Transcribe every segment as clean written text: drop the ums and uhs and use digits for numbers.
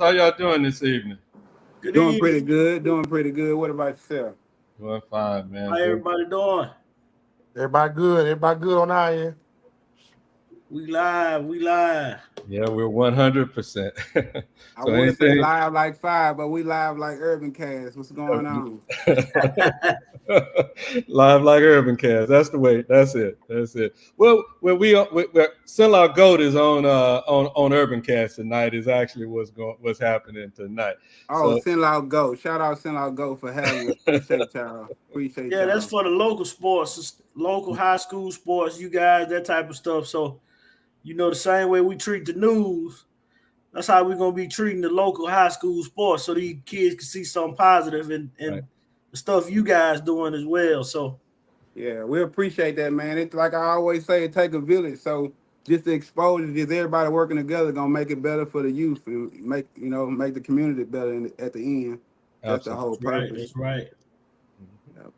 How y'all doing this evening? Good Doing evening. pretty good. Doing pretty good. What about yourself? Doing fine, man. How everybody doing? Everybody good. Everybody good on our end. We live. We live. Yeah, we're 100%. I would say live like 5, but we live like UrbanCast. What's going on? Live like UrbanCast. That's the way. That's it. That's it. Well, when CenlaGOAT is on UrbanCast tonight is actually what's happening tonight. Oh, CenlaGOAT. Shout out CenlaGOAT for having us. Appreciate y'all. Appreciate y'all. That's for the local sports, local high school sports, you guys, that type of stuff. So, the same way we treat the news, that's how we're going to be treating the local high school sports so these kids can see something positive and right. The stuff you guys doing as well. So, yeah, we appreciate that, man. It's like I always say, it take a village. So just the exposure, just everybody working together gonna make it better for the youth and make the community better at the end. That's the whole purpose. That's right. Yep.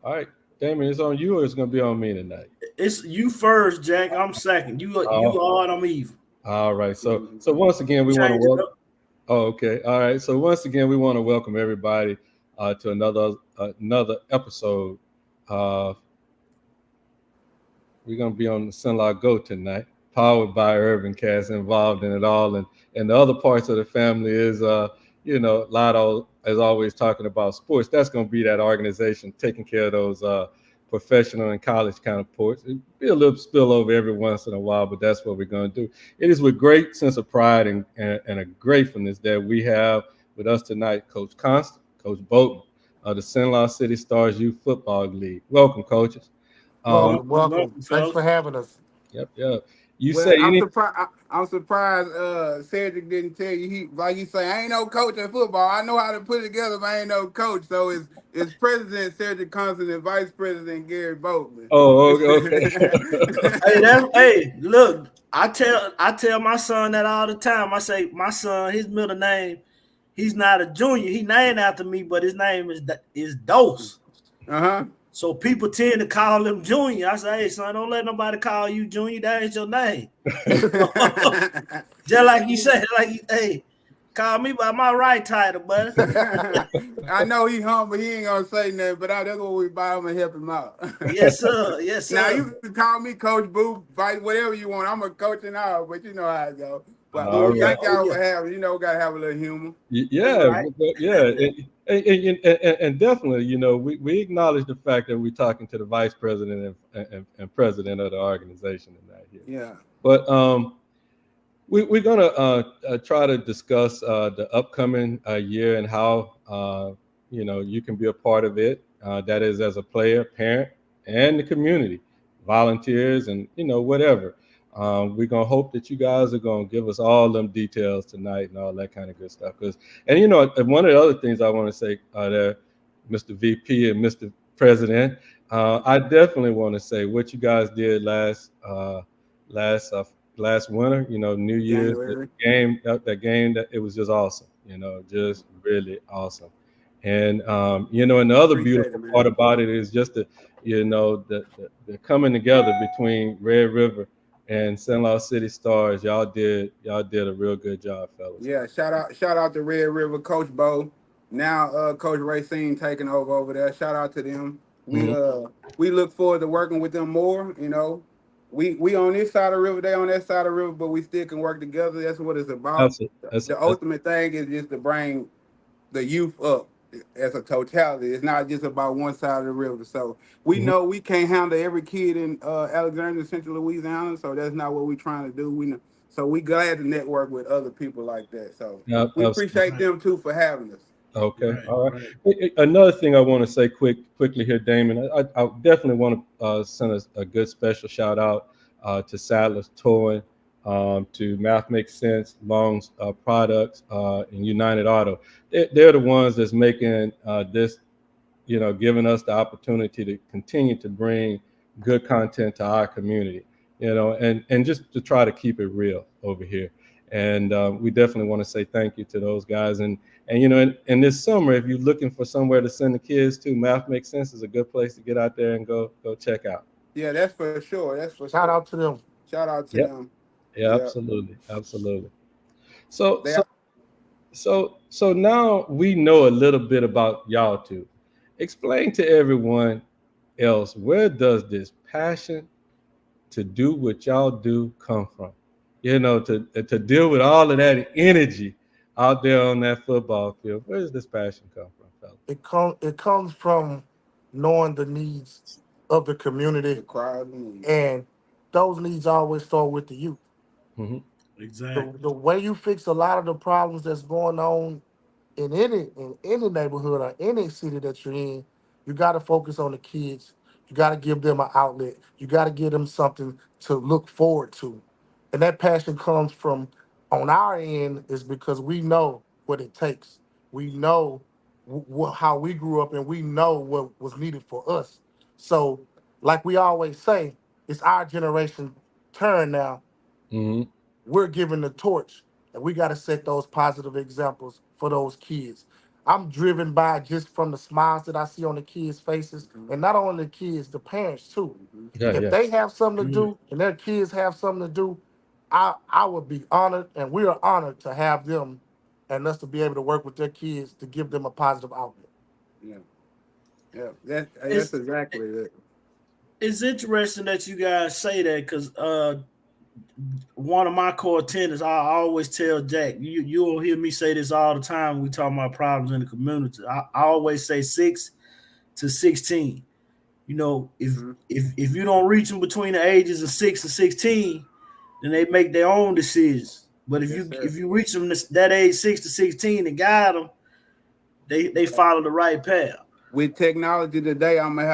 All right, Damon, it's on you or it's gonna be on me tonight? It's you first, Jack. I'm second. You odd, I'm even. All right. So once again, we want to welcome. Oh, okay. All right. So once again, we want to welcome everybody to another episode. We're gonna be on the CenlaGOAT tonight, powered by UrbanCast, involved in it all, and the other parts of the family is Lotto is always talking about sports. That's gonna be that organization taking care of those professional and college kind of ports. It'll be a little spillover every once in a while, but that's what we're going to do. It is with great sense of pride and a gratefulness that we have with us tonight Coach Conston, Coach Boatman of the CENLA City Stars Youth Football League. Welcome, coaches. Welcome. Thanks for having us. Yep. I'm surprised Cedric didn't tell you. He say, I ain't no coach in football. I know how to put it together, but I ain't no coach. So it's President Cedric Conston and Vice President Gary Boatman. Oh, okay. Hey, look, I tell my son that all the time. I say, my son, his middle name, he's not a junior. He named after me, but his name is Dose. Uh-huh. So people tend to call him Junior. I say, hey, son, don't let nobody call you Junior. That ain't your name. Just like you said, hey, call me by my right title, buddy. I know he humble. He ain't going to say nothing, but that's what we buy him and help him out. Yes, sir. Yes, sir. Now, you can call me Coach Boo, fight whatever you want. I'm a coach and all, but you know how it goes. But thank y'all for having, got to have a little humor. Yeah, right. Yeah. And definitely, we acknowledge the fact that we're talking to the vice president and president of the organization tonight here. Yeah. But we're going to try to discuss the upcoming year and how, you can be a part of it. That is as a player, parent, and the community, volunteers, and, whatever. We're going to hope that you guys are going to give us all them details tonight and all that kind of good stuff. And one of the other things I want to say there, Mr. VP and Mr. President, I definitely want to say what you guys did last winter, New Year's, that game, that it was just awesome, just really awesome. And, and the other beautiful part about it is just the coming together between Red River and CenLA City Stars. Y'all did a real good job, fellas. Yeah, shout out to Red River, Coach Bo. Now Coach Racine taking over there. Shout out to them. We look forward to working with them more. We on this side of the river, they on that side of the river, but we still can work together. That's what it's about. The ultimate thing is just to bring the youth up as a totality. It's not just about one side of the river. So we know we can't handle every kid in Alexandria, Central Louisiana. So that's not what we're trying to do. So we glad to network with other people like that. So we appreciate them too for having us. Okay, all right. Another thing I want to say quickly here, Damon. I definitely want to send a good special shout out to Sadler's Towing, to Math Makes Sense, Long's Products, and United Auto. They're the ones that's making this, giving us the opportunity to continue to bring good content to our community, and just to try to keep it real over here. And we definitely want to say thank you to those guys. And in this summer, if you're looking for somewhere to send the kids to, Math Makes Sense is a good place to get out there and go check out. Yeah, that's for sure. Shout out to them. Shout out to them. Yeah, absolutely. So now we know a little bit about y'all two. Explain to everyone else, where does this passion to do what y'all do come from? To deal with all of that energy out there on that football field. Where does this passion come from, fellas? It comes from knowing the needs of the community, the crowd, and those needs always start with the youth. Mm-hmm. Exactly. The way you fix a lot of the problems that's going on in any neighborhood or any city that you're in, you got to focus on the kids. You got to give them an outlet. You got to give them something to look forward to, and that passion comes from on our end is because we know what it takes. We know how we grew up, and we know what was needed for us. So, like we always say, it's our generation turn now. Mm-hmm. We're given the torch, and we got to set those positive examples for those kids. I'm driven by just from the smiles that I see on the kids' faces, and not only the kids, the parents too. Yeah, If yeah. they have something to do and their kids have something to do, I would be honored, and we are honored to have them and us to be able to work with their kids to give them a positive outlet. Yeah, that's It's exactly it. it's interesting that you guys say that because one of my core tenets, I always tell Jack, you'll hear me say this all the time when we talk about problems in the community. I always say 6 to 16. If you don't reach them between the ages of 6 and 16, then they make their own decisions. But if Yes, you sir. if you reach them that age 6 to 16 and guide them, they follow the right path. With technology today, I'm gonna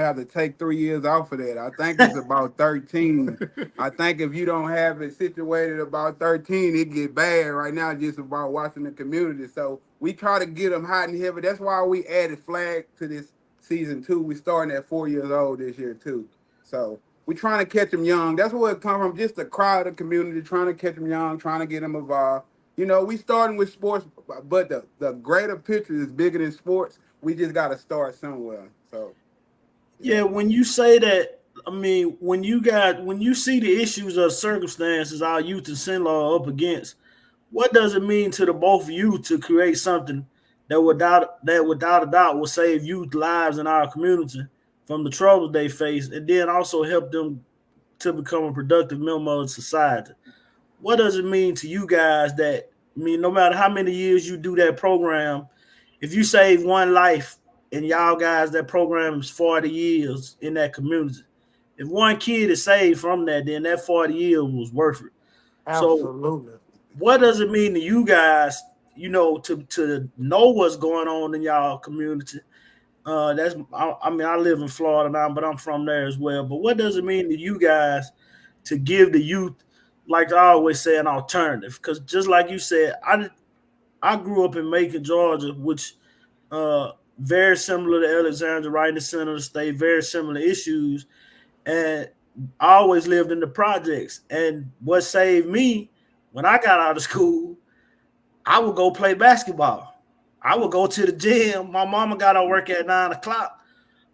have to take 3 years off of that. I think it's about 13. I think if you don't have it situated about 13, it get bad. Right now, just about watching the community. So we try to get them hot and heavy. That's why we added flag to this season 2. We starting at 4 years old this year too. So we trying to catch them young. That's where it come from. Just the crowd of the community trying to catch them young, trying to get them involved. We starting with sports, but the greater picture is bigger than sports. We just got to start somewhere. So Yeah, when you say that, I mean, when you see the issues or circumstances our youth and CenLA are up against, what does it mean to the both of you to create something that without a doubt will save youth lives in our community from the troubles they face, and then also help them to become a productive member of society? What does it mean to you guys that, I mean, no matter how many years you do that program, if you save one life and y'all guys, that program is 40 years in that community. If one kid is saved from that, then that 40 years was worth it. So Absolutely. what does it mean to you guys, to know what's going on in y'all community? I mean, I live in Florida now, but I'm from there as well. But what does it mean to you guys to give the youth, like I always say, an alternative? Because just like you said, I grew up in Macon, Georgia, which very similar to Alexandria, right in the center of the state, very similar issues. And I always lived in the projects. And what saved me when I got out of school, I would go play basketball. I would go to the gym. My mama got to work at 9 o'clock.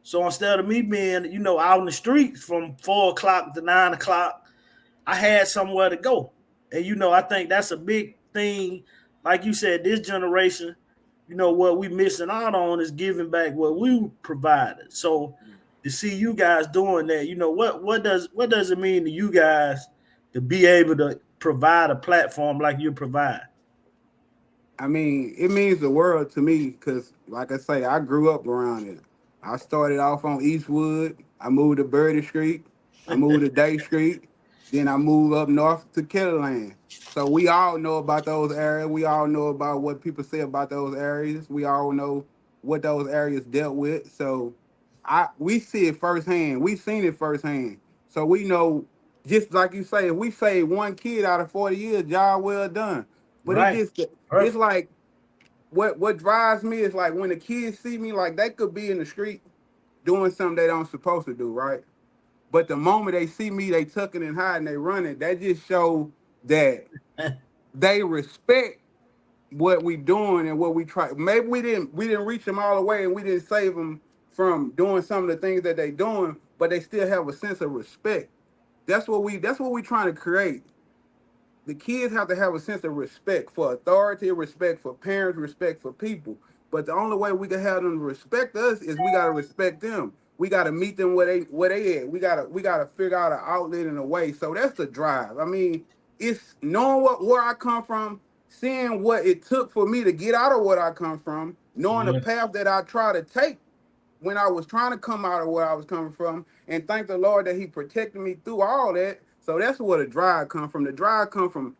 So instead of me being, out in the streets from 4 o'clock to 9 o'clock, I had somewhere to go. And, I think that's a big thing. Like you said, this generation, what we missing out on is giving back what we provided. So to see you guys doing that, what does it mean to you guys to be able to provide a platform like you provide? I mean, it means the world to me because, like I say, I grew up around it. I started off on Eastwood. I moved to Birdie Street. I moved to Day Street. Then I moved up north to Kellyland. So we all know about those areas. We all know about what people say about those areas. We all know what those areas dealt with. So we see it firsthand. We seen it firsthand. So we know, just like you say, if we save one kid out of 40 years, job well done. But Right. it's like what drives me is like when the kids see me, like they could be in the street doing something they don't supposed to do, right? But the moment they see me, they tucking and hiding, they running. That just show that they respect what we doing and what we try. Maybe we didn't reach them all the way and we didn't save them from doing some of the things that they doing, but they still have a sense of respect. That's what we trying to create. the kids have to have a sense of respect for authority, respect for parents, respect for people. But the only way we can have them respect us is we gotta respect them. We gotta meet them where they at. We gotta figure out an outlet and a way. So that's the drive. I mean, it's knowing where I come from, seeing what it took for me to get out of what I come from, knowing the Yeah. path that I try to take when I was trying to come out of where I was coming from, and thank the Lord that He protected me through all that. So that's where the drive come from. The drive come from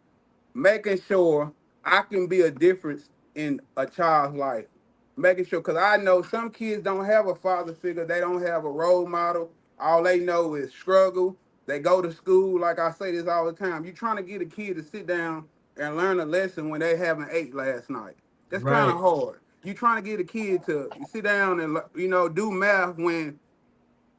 making sure I can be a difference in a child's life. Making sure, because I know some kids don't have a father figure, they don't have a role model. All they know is struggle. They go to school, like I say this all the time. You're trying to get a kid to sit down and learn a lesson when they haven't ate last night. That's kind of Right. hard. You're trying to get a kid to sit down and do math when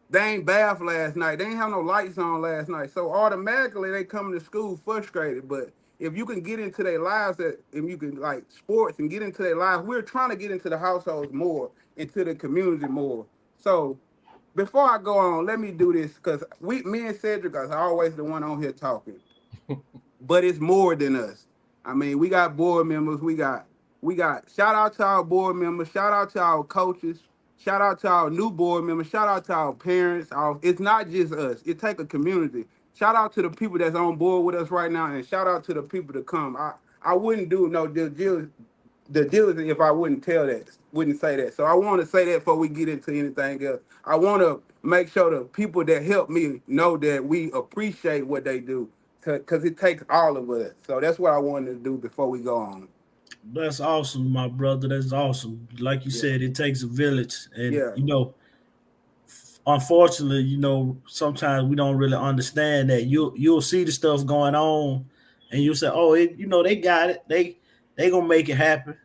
they ain't bath last night. They ain't have no lights on last night. So automatically they come to school frustrated. But if you can get into their lives, that if you can like sports and get into their lives, we're trying to get into the households more, into the community more. So before I go on, let me do this because me and Cedric are always the one on here talking, but it's more than us. I mean, we got board members. We got shout out to our board members. Shout out to our coaches. Shout out to our new board members. Shout out to our parents. It's not just us. It take a community. Shout out to the people that's on board with us right now, and shout out to the people to come. I wouldn't do no the diligence if I wouldn't say that. So I want to say that before we get into anything else. I want to make sure the people that help me know that we appreciate what they do, because it takes all of us. So that's what I wanted to do before we go on. That's awesome, my brother. That's awesome. Like you Yeah, said, it takes a village, and yeah, unfortunately, sometimes we don't really understand that. You'll see the stuff going on, and you'll say, "Oh, they got it. They gonna make it happen."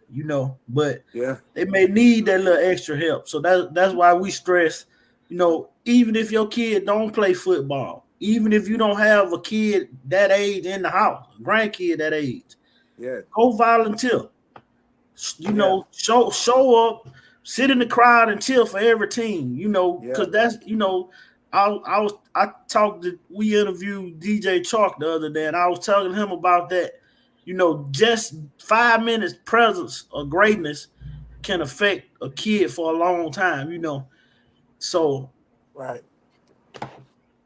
But yeah, they may need that little extra help. So that's why we stress. Even if your kid don't play football, even if you don't have a kid that age in the house, a grandkid that age, yeah, go volunteer. yeah, Show up, sit in the crowd and cheer for every team. yeah, Because that's I talked to we interviewed DJ Chalk the other day, and I was telling him about that. Just 5 minutes presence of greatness can affect a kid for a long time. So Right.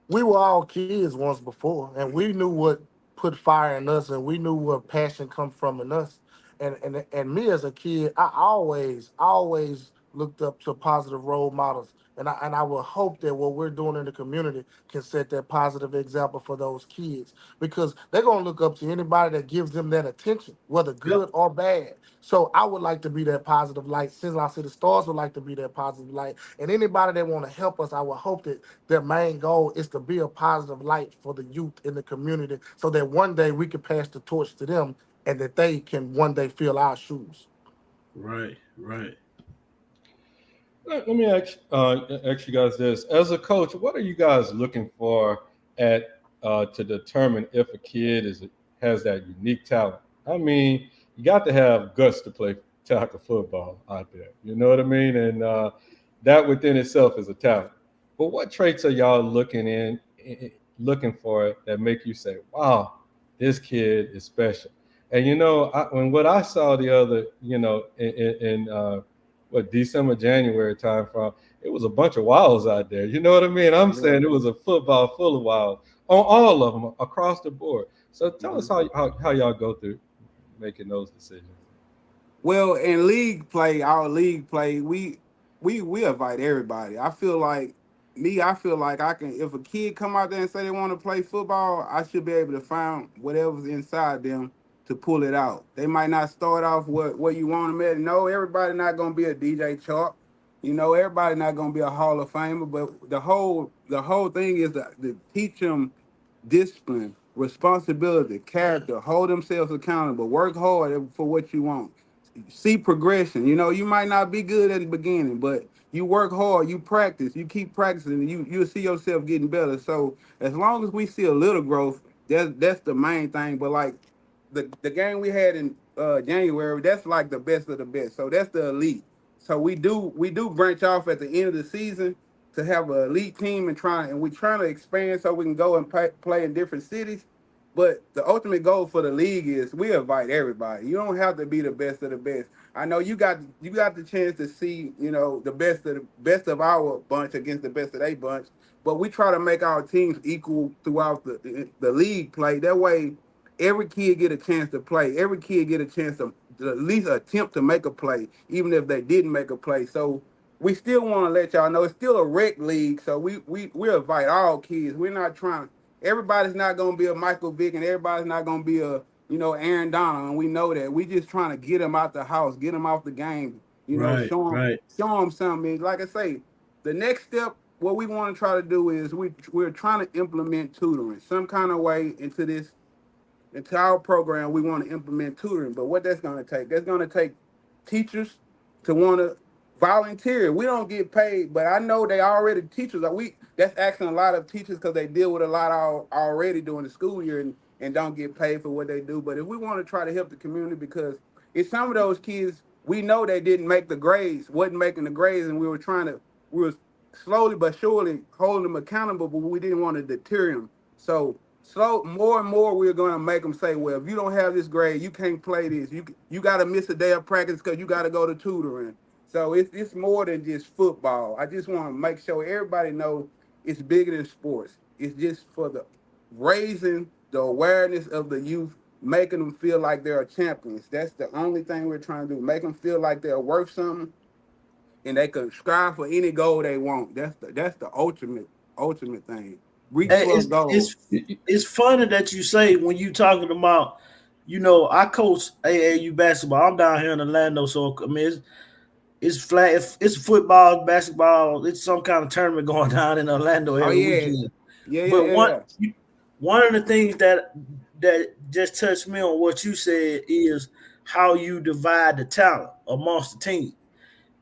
We were all kids once before, and we knew what put fire in us, and we knew where passion come from in us. And me as a kid, I always looked up to positive role models, and I would hope that what we're doing in the community can set that positive example for those kids, because they're gonna look up to anybody that gives them that attention, whether yep, good or bad. So I would like to be that positive light. CenLA City Stars would like to be that positive light, and anybody that want to help us, I would hope that their main goal is to be a positive light for the youth in the community, so that one day we can pass the torch to them, and that they can one day fill our shoes. right, right. Let me ask you guys this: as a coach, what are you guys looking for at to determine if a kid has that unique talent? I mean, you got to have guts to play tackle football out there. You know what I mean? And that within itself is a talent. But what traits are y'all looking for that make you say, "Wow, this kid is special"? And when what I saw the other, in what December, January time from, it was a bunch of wilds out there. You know what I mean? I'm yeah. saying it was a football full of wilds on all of them across the board. So tell us Mhm. how y'all go through making those decisions. Well, in league play, our league play, we invite everybody. I feel like I can, if a kid come out there and say they want to play football, I should be able to find whatever's inside them to pull it out. They might not start off what you want them at. No, everybody not gonna be a DJ Chalk. Everybody not gonna be a Hall of Famer, but the whole thing is to teach them discipline, responsibility, character, hold themselves accountable, work hard for what you want, see progression. You might not be good at the beginning, but you work hard, you practice, you keep practicing, and you'll see yourself getting better. So as long as we see a little growth, that's the main thing. But like the game we had in January, that's like the best of the best. So that's the elite. So we do branch off at the end of the season to have an elite team, and we trying to expand so we can go and play in different cities. But the ultimate goal for the league is we invite everybody. You don't have to be the best of the best. I know you got the chance to see, the best of our bunch against the best of their bunch, but we try to make our teams equal throughout the league play. That way, every kid get a chance to play. Every kid get a chance to at least attempt to make a play, even if they didn't make a play. So we still want to let y'all know it's still a rec league. So we invite all kids. We're not trying. Everybody's not gonna be a Michael Vick, and everybody's not gonna be a Aaron Donald, and we know that. We just trying to get them out the house, get them off the game. Right, Show them right. show them something. Like I say, the next step, what we want to try to do is we're trying to implement tutoring some kind of way into our program. We want to implement tutoring, but what that's going to take? That's going to take teachers to want to volunteer. We don't get paid, but I know they already teachers are that's asking a lot of teachers because they deal with a lot already during the school year and don't get paid for what they do. But if we want to try to help the community, because it's some of those kids we know they didn't make the grades, wasn't making the grades, and we were slowly but surely holding them accountable, but we didn't want to deter them. So more and more we're going to make them say, well, if you don't have this grade, you can't play this. You got to miss a day of practice because you got to go to tutoring. So it's more than just football. I just want to make sure everybody know it's bigger than sports. It's just for the raising the awareness of the youth, making them feel like they're champions. That's the only thing we're trying to do. Make them feel like they're worth something, and they can strive for any goal they want. That's the ultimate thing. Reach Hey, for a goal. it's funny that you say when you talking about, I coach AAU basketball. I'm down here in Orlando, so I mean it's flat. It's football, basketball. It's some kind of tournament going down in Orlando Oh every yeah, weekend. yeah, yeah, But yeah, yeah. one of the things that just touched me on what you said is how you divide the talent amongst the team.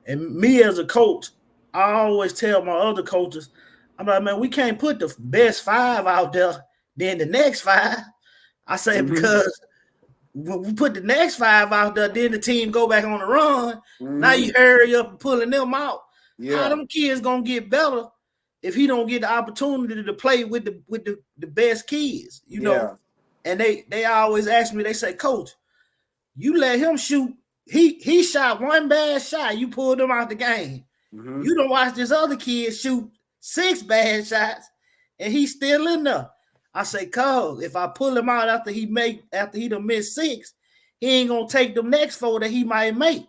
And me as a coach, I always tell my other coaches, I'm like, man, we can't put the best five out there, then the next five. I say Mm-hmm. because when we put the next five out there, then the team go back on the run. Now Mm-hmm. you hurry up and pulling them out. How Yeah, them kids gonna get better if he don't get the opportunity to play with the best kids, yeah. And they always ask me, they say, Coach, you let him shoot. He shot one bad shot. You pulled him out the game. Mm-hmm. You don't watch this other kid shoot 6 bad shots, and he's still in there. I say, cuz if I pull him out after he done missed 6, he ain't gonna take the next 4 that he might make.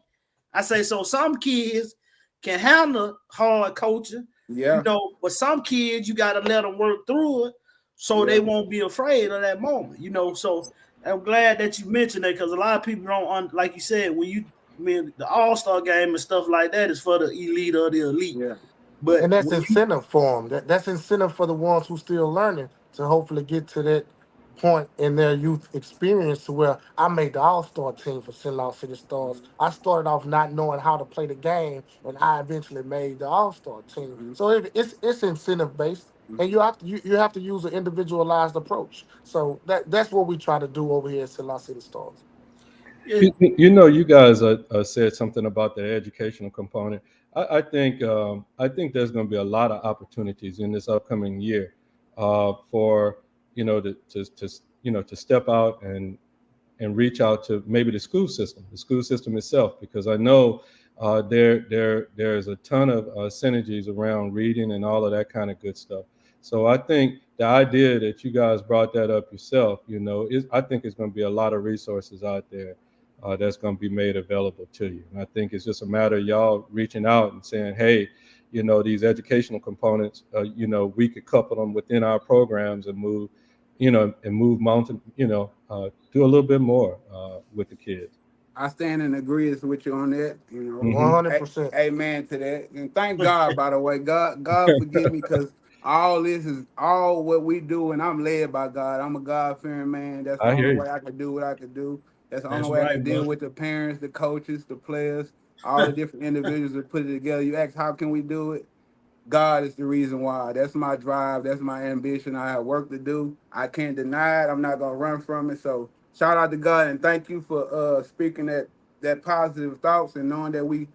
I say, so some kids can handle hard coaching, Yeah, but some kids you gotta let them work through it so yeah. they won't be afraid of that moment. So I'm glad that you mentioned that because a lot of people don't, like you said, the All-Star game and stuff like that is for the elite or the elite. Yeah. But And that's when you incentive for them. That's incentive for the ones who still learning to hopefully get to that point in their youth experience to where I made the All-Star team for CenLA City Stars. I started off not knowing how to play the game, and I eventually made the All-Star team. Mm-hmm. So it's incentive based, and you have to use an individualized approach. So that's what we try to do over here at CenLA City Stars. You guys said something about the educational component. I think there's going to be a lot of opportunities in this upcoming year for to step out and reach out to maybe the school system itself, because I know there's a ton of synergies around reading and all of that kind of good stuff. So I think the idea that you guys brought that up yourself, I think it's going to be a lot of resources out there that's going to be made available to you. And I think it's just a matter of y'all reaching out and saying, hey, these educational components, we could couple them within our programs and move mountain, do a little bit more with the kids. I stand in agreement with you on that. Mm-hmm. 100%. Amen to that. And thank God, by the way. God forgive me because all this is all what we do, and I'm led by God. I'm a God-fearing man. That's the I hear only you. way I could do what I could do. That's the only that's way I right, could deal bro. with the parents, the coaches, the players, all the different individuals that put it together. You ask, how can we do it? God is the reason why. That's my drive. That's my ambition. I have work to do. I can't deny it. I'm not gonna run from it. So shout out to God and thank you for speaking that positive thoughts and knowing that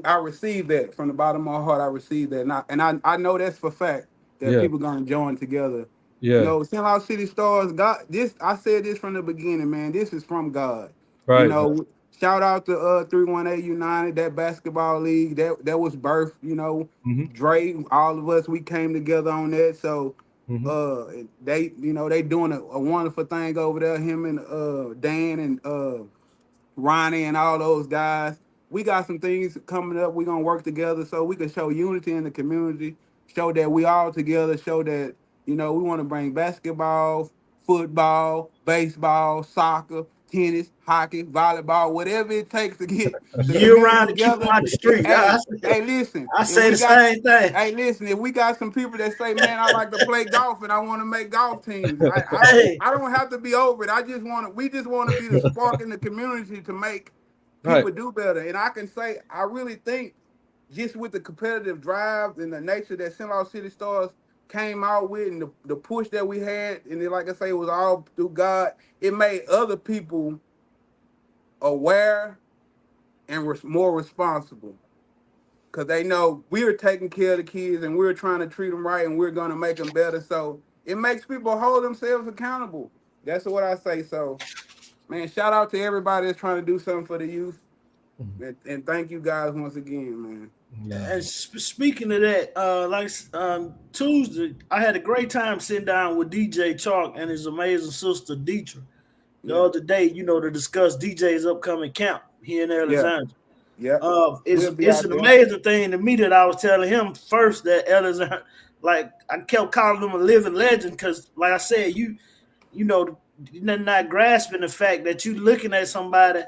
I received that from the bottom of my heart. I received that, and I know that's for fact that Yeah. people gonna join together Yeah. You know, CenLA City Stars, God, this, I said this from the beginning, man. This is from God. You Right. know, shout out to 318 United, that basketball league that was birthed, you know. Mm-hmm. Dre, all of us, we came together on that. So Mm-hmm. they, you know, they doing a wonderful thing over there. Him and Dan and Ronnie and all those guys. We got some things coming up. We're gonna work together so we can show unity in the community, show that we all together, show that, you know, we want to bring basketball, football, baseball, soccer, tennis, hockey, volleyball, whatever it takes to get the Year community round to keep them together. out the street. Hey, hey, listen, I if say we the got same thing. hey, listen, if we got some people that say, man, I like to play golf and I want to make golf teams, Hey, I don't have to be over it. We just want to be the spark in the community to make Right. people do better. And I can say, I really think just with the competitive drive and the nature that CenLA City Stars came out with and the push that we had, and then, like I say, it was all through God, it made other people aware and more responsible. Because they know we're taking care of the kids and we're trying to treat them right and we're going to make them better. So it makes people hold themselves accountable. That's what I say. So, man, shout out to everybody that's trying to do something for the youth. And thank you guys once again, man. Yeah. and speaking of that, Tuesday, I had a great time sitting down with DJ Chalk and his amazing sister Deetra the Yeah, other day, you know, to discuss DJ's upcoming camp here in yeah, Alexandria. yeah. It's We'll be it's out an there. amazing thing to me that I was telling him first that Alexandria, like I kept calling him a living legend because, like I said, you know, you're not grasping the fact that you looking at somebody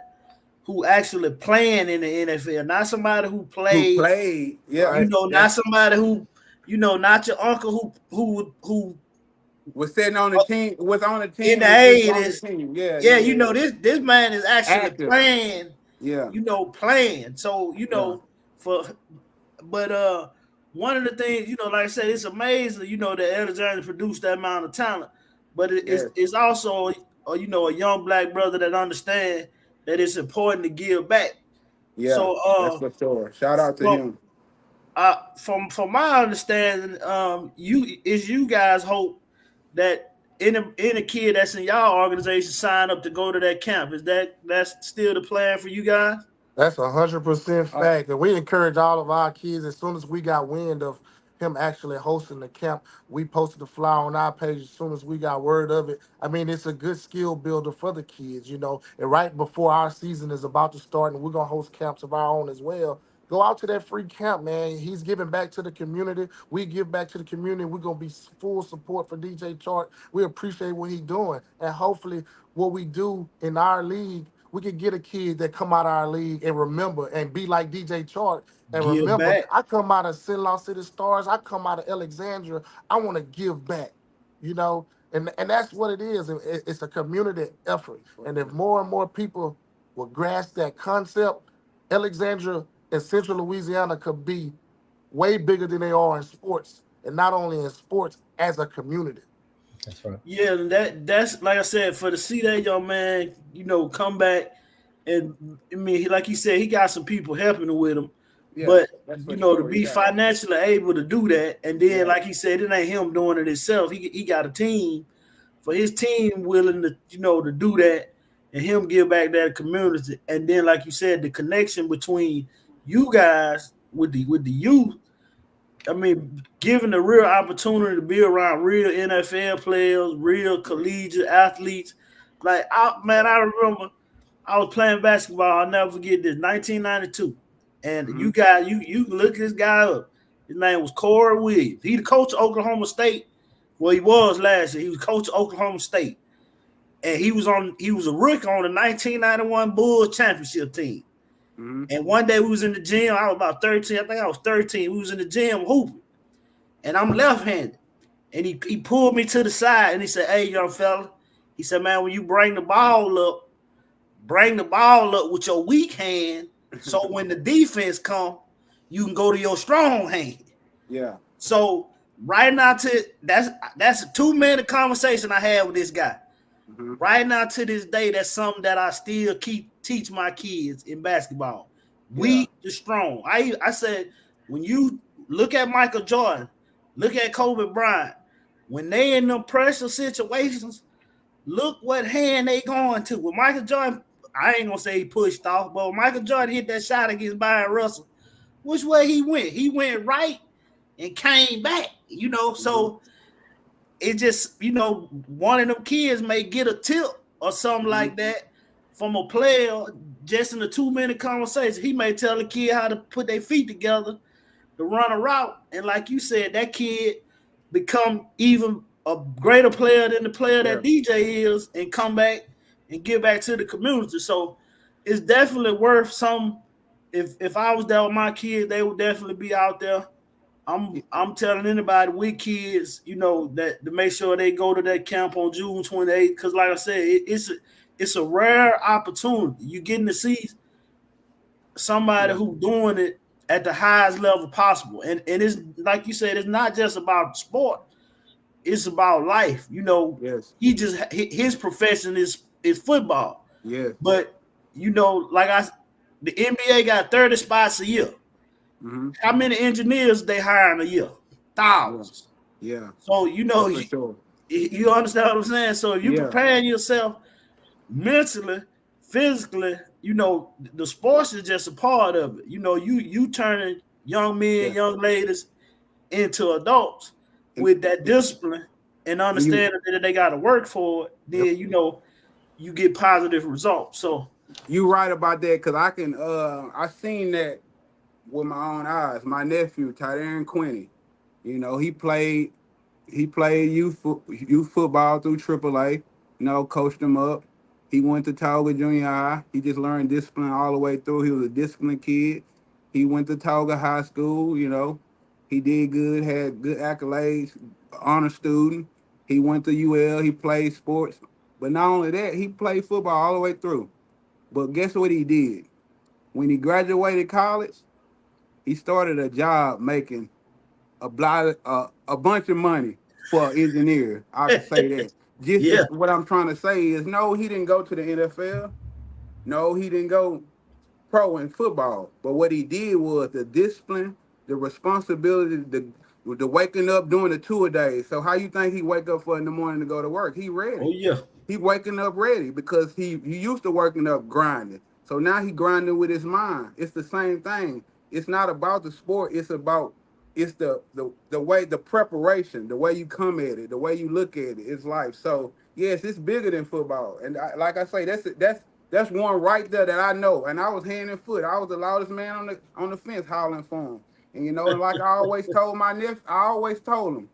who actually playing in the NFL, not somebody who Who played, played? Yeah, you know, yeah. not somebody who, you know, not your uncle who Was sitting on the team. Was on the in team the and just on the 80s. team. Yeah, Yeah, yeah, you yeah. know, this man is actually Active. playing, Yeah, you know, playing. So, you yeah, know, but one of the things, you know, like I said, it's amazing, you know, that Alexander produced that amount of talent, but yes, it's also you know, a young black brother that understands that it's important to give back. yeah. So That's for sure. Shout out to from him. from my understanding, you guys hope that any kid that's in y'all organization sign up to go to that camp. That's still the plan for you guys? That's 100% Uh, fact. And we encourage all of our kids, as soon as we got wind of him actually hosting the camp, we posted the flyer on our page as soon as we got word of it. I mean, it's a good skill builder for the kids, you know. And right before our season is about to start, and we're going to host camps of our own as well. Go out to that free camp, man. He's giving back to the community. We give back to the community. We're going to be full support for DJ Chark. We appreciate what he's doing. And hopefully what we do in our league, we could get a kid that come out of our league and remember and be like DJ Chark and Give remember, back. I come out of CenLA City Stars. I come out of Alexandria. I want to give back, you know? And that's what it is. It's a community effort. And if more and more people will grasp that concept, Alexandria and Central Louisiana could be way bigger than they are in sports. And not only in sports, as a community. That's right. Yeah, and that's like I said, for to see that young man, you know, come back and I mean, like he said, he got some people helping with him. yeah, But that's you for know, to sure. be Yeah, financially able to do that, and then yeah, like he said, it ain't him doing it himself. He got a team. For his team willing to, you know, to do that and him give back that community. And then, like you said, the connection between you guys with the youth. I mean, giving the real opportunity to be around real NFL players, real collegiate athletes. Like, I remember I was playing basketball. I'll never forget this. 1992, and hmm you guys, you look this guy up. His name was Corey Williams. He the coach of Oklahoma State. Well, he was last year. He was coach of Oklahoma State, and he was a rookie on the 1991 Bulls championship team. hmm And one day we was in the gym. I was about 13. I think I was 13. We was in the gym hooping, and I'm left-handed. And he pulled me to the side and he said, "Hey, young fella," he said, "Man, when you bring the ball up with your weak hand, so when the defense come, you can go to your strong hand." yeah, So right now, that's a 2-minute conversation I had with this guy. hmm Right now to this day, that's something that I still teach my kids in basketball. yeah, Weak to strong. I said, when you look at Michael Jordan, look at Kobe Bryant, when they in the pressure situations, look what hand they going to. With Michael Jordan, I ain't gonna say he pushed off, but when Michael Jordan hit that shot against Byron Russell, which way he went? He went right and came back, so it just, one of them kids may get a tip or something like that from a player just in a 2-minute conversation. He may tell the kid how to put their feet together to run a route. And like you said, that kid become even a greater player than the player that DJ is and come back and give back to the community. So it's definitely worth some. If I was there with my kids, they would definitely be out there. I'm telling anybody with kids, that to make sure they go to that camp on June 28th, because like I said, it's a rare opportunity. You're getting to see somebody who's doing it at the highest level possible, and it's like you said, it's not just about sport; it's about life. His profession is football. Yes. But the NBA got 30 spots a year. How many engineers they hire in a year? Thousands. Yeah. So for sure. You understand what I'm saying? So if you preparing yourself mentally, physically, the sports is just a part of it. You turning young men, young ladies into adults with that discipline and understanding that they got to work for it. Then you get positive results. So you right about that, because I seen that with my own eyes. My nephew, Tyrone Quinney, he played youth football through AAA, coached him up. He went to Tauga Junior High. He just learned discipline all the way through. He was a disciplined kid. He went to Tauga High School, He did good, had good accolades, honor student. He went to UL, he played sports. But not only that, he played football all the way through. But guess what he did? When he graduated college, he started a job making a bunch of money for an engineer. I can say that. What I'm trying to say is, no, he didn't go to the NFL. No, he didn't go pro in football. But what he did was the discipline, the responsibility, the waking up during the two-a-days. So how you think he wake up in the morning to go to work? He ready. Oh, yeah. He waking up ready because he used to working up grinding. So now he grinding with his mind. It's the same thing. It's not about the sport. It's the way, the preparation, the way you come at it, the way you look at it. It's life. So yes, it's bigger than football. And like I say, that's one right there that I know. And I was hand and foot. I was the loudest man on the fence hollering for him. And and like I always told my nephew, I always told him,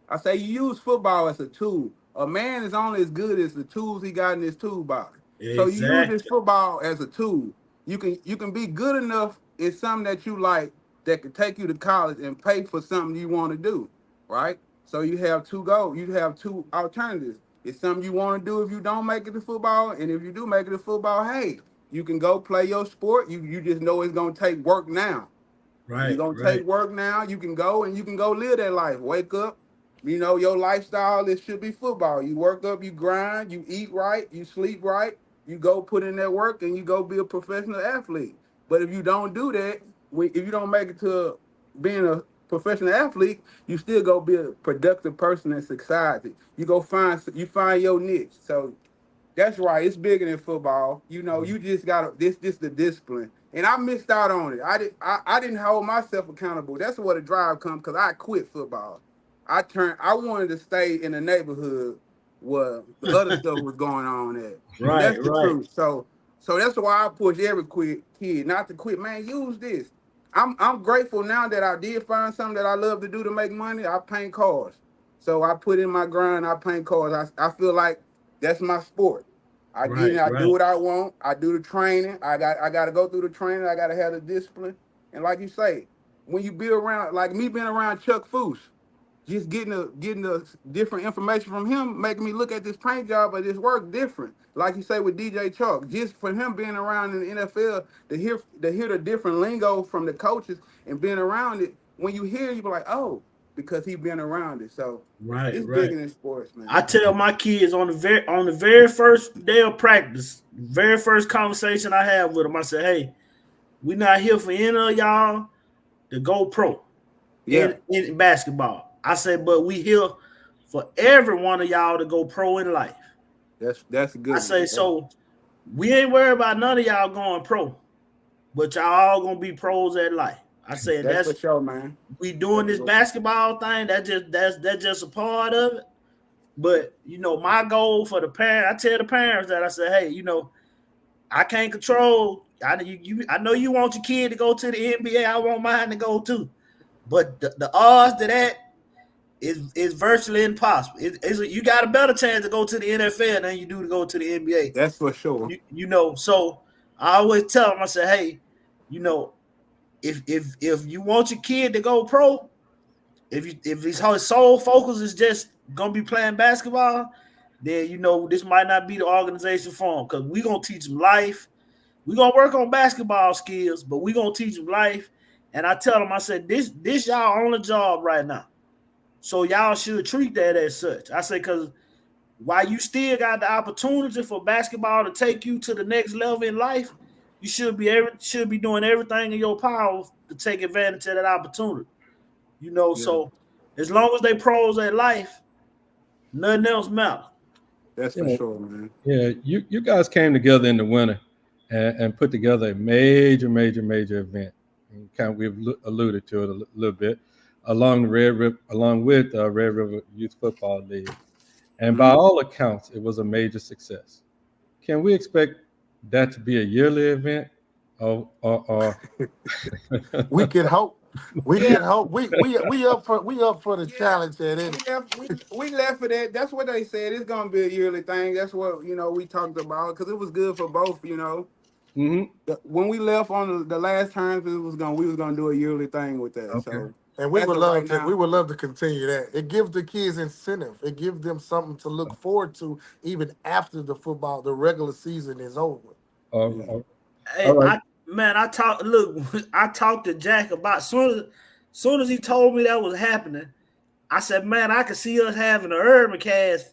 I say, you use football as a tool. A man is only as good as the tools he got in his toolbox. Exactly. So you use this football as a tool. You can be good enough in something that you like that could take you to college and pay for something you want to do, right? So you have two goals. You have two alternatives. It's something you want to do if you don't make it to football, and if you do make it to football, hey, you can go play your sport. You just know it's gonna take work now. Right. It's gonna take work now. You can go live that life. Wake up. Your lifestyle, it should be football. You work up, you grind, you eat right, you sleep right, you go put in that work, and you go be a professional athlete. But if you don't do that, if you don't make it to being a professional athlete, you still go be a productive person in society. You find your niche. So that's right. It's bigger than football. You just got this the discipline. And I missed out on it. I didn't hold myself accountable. That's where the drive comes, because I quit football. I wanted to stay in the neighborhood where the other stuff was going on at. Right, that's the truth. So that's why I push every kid not to quit. Man, use this. I'm grateful now that I did find something that I love to do to make money. I paint cars. So I put in my grind, I paint cars. I feel like that's my sport. I do what I want. I do the training. I got to go through the training. I got to have the discipline. And like you say, when you be around, like me being around Chuck Foose, just getting the different information from him, making me look at this paint job or this work different. Like you say with DJ Chalk, just for him being around in the NFL, to hear the different lingo from the coaches and being around it, when you hear, you be like, oh, because he been around it. So it's bigger than sports, man. I tell my kids on the very first day of practice, very first conversation I have with them, I say, hey, we're not here for any of y'all to go pro in basketball. I said, but we here for every one of y'all to go pro in life. That's a good. I say so. We ain't worried about none of y'all going pro, but y'all all gonna be pros at life. I say that's for sure, man. We doing this basketball thing. That's just a part of it. But you know, my goal for the parents, I tell the parents that I say, hey, you know, I can't control. I know you want your kid to go to the NBA. I want mine to go too. But the odds to that is virtually impossible. You got a better chance to go to the NFL than you do to go to the NBA. That's for sure. You know, so I always tell them, I say, hey, you know, if you want your kid to go pro, if his sole focus is just gonna be playing basketball, then you know this might not be the organization for him, because we're gonna teach him life. We're gonna work on basketball skills, but we're gonna teach him life. And I tell them, I said, this y'all only job right now. So y'all should treat that as such. I say, because while you still got the opportunity for basketball to take you to the next level in life, you should be doing everything in your power to take advantage of that opportunity. You know, so as long as they pros at life, nothing else matters. That's for sure, man. Yeah, you guys came together in the winter and put together a major event. And we've alluded to it a little bit along with Red River Youth Football League, and by all accounts, it was a major success. Can we expect that to be a yearly event, or we can hope? We can hope. We up for the challenge at it. We left for that. That's what they said. It's gonna be a yearly thing. That's what we talked about, because it was good for both. Mm-hmm. When we left on the last terms, we was gonna do a yearly thing with that. Okay. So, and we would love to continue that. It gives the kids incentive. It gives them something to look forward to even after the regular season is over. Hey, right. I talked to Jack about soon as he told me that was happening. I said, man, I could see us having an UrbanCast,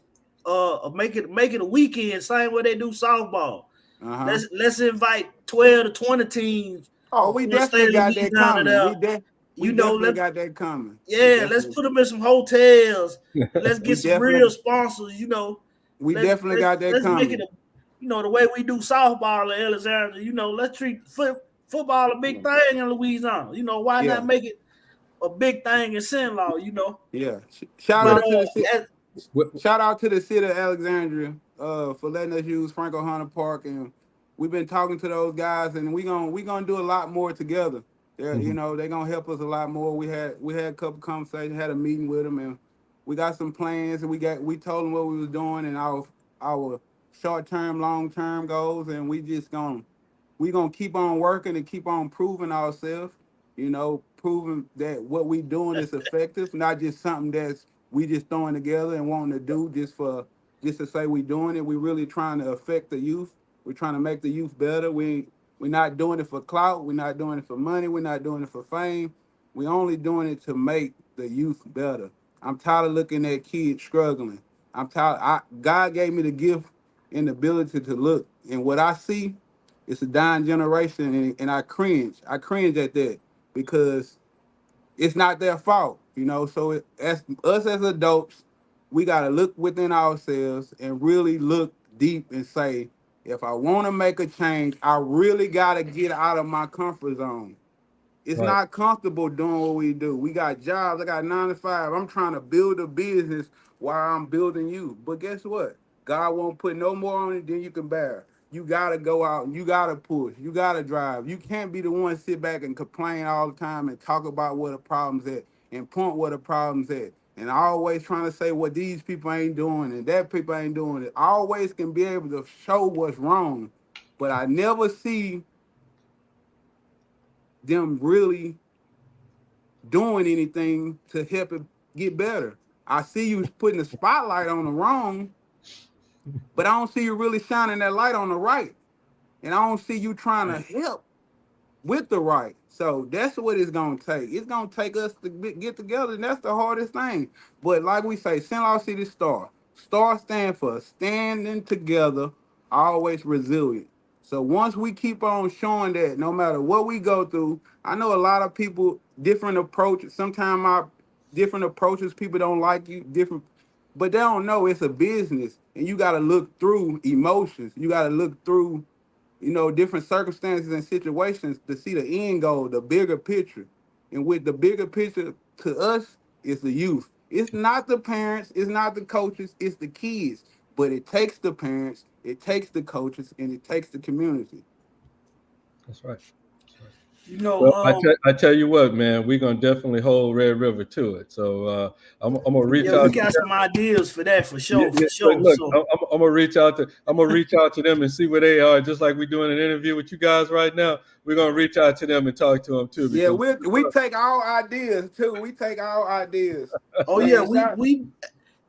make it a weekend, same way they do softball. Uh-huh. Let's invite 12 to 20 teams. Oh, we definitely got that coming. We definitely got that coming. Yeah, let's put them in some hotels. Let's get some real sponsors. We definitely got that coming. Make it the way we do softball in Alexandria. Let's treat football a big thing in Louisiana. Why not make it a big thing in CenLA? Yeah. Shout out to the city of Alexandria for letting us use Franco Hunter Park, and we've been talking to those guys, and we gonna do a lot more together. They're they're gonna help us a lot more. We had a couple conversations, had a meeting with them, and we got some plans, and we told them what we was doing and our short-term, long-term goals, and we gonna keep on working and keep on proving ourselves, proving that what we doing is effective, not just something that's we just throwing together and wanting to do just to say we doing it. We really trying to affect the youth. We're trying to make the youth better. We're not doing it for clout. We're not doing it for money. We're not doing it for fame. We're only doing it to make the youth better. I'm tired of looking at kids struggling. I'm tired. God gave me the gift and the ability to look, and what I see is a dying generation, and I cringe. I cringe at that, because it's not their fault, So as us as adults, we gotta look within ourselves and really look deep and say, if I want to make a change, I really gotta get out of my comfort zone. It's not comfortable doing what we do. We got jobs. I got 9 to 5. I'm trying to build a business while I'm building you. But guess what? God won't put no more on it than you can bear. You got to go out and you got to push. You got to drive. You can't be the one to sit back and complain all the time and talk about what the problem's at and point where the problem's at. And always trying to say what these people ain't doing and that people ain't doing it. I always can be able to show what's wrong, but I never see them really doing anything to help it get better. I see you putting the spotlight on the wrong, but I don't see you really shining that light on the right. And I don't see you trying to help with the right. So that's what it's going to take. It's going to take us to get together, and that's the hardest thing. But like we say, CenLA City Stars. STAR stand for standing together, always resilient. So once we keep on showing that, no matter what we go through, I know a lot of people, different approaches. Sometimes different approaches, people don't like you. but they don't know it's a business, and you got to look through emotions. You got to look through, different circumstances and situations to see the end goal, the bigger picture. And with the bigger picture to us, it's the youth. It's not the parents, it's not the coaches, it's the kids. But it takes the parents, it takes the coaches, and it takes the community. That's right. You know, Well, I tell you what, man, we're gonna definitely hold Red River to it. So I'm gonna reach yeah, we out. got some ideas for that for Yeah, sure, yeah, for sure. look, So I'm gonna reach out to them and see where they are. Just like we're doing an interview with you guys right now, we're gonna reach out to them and talk to them too. Yeah, Because we take our ideas too. We take our ideas. oh yeah, we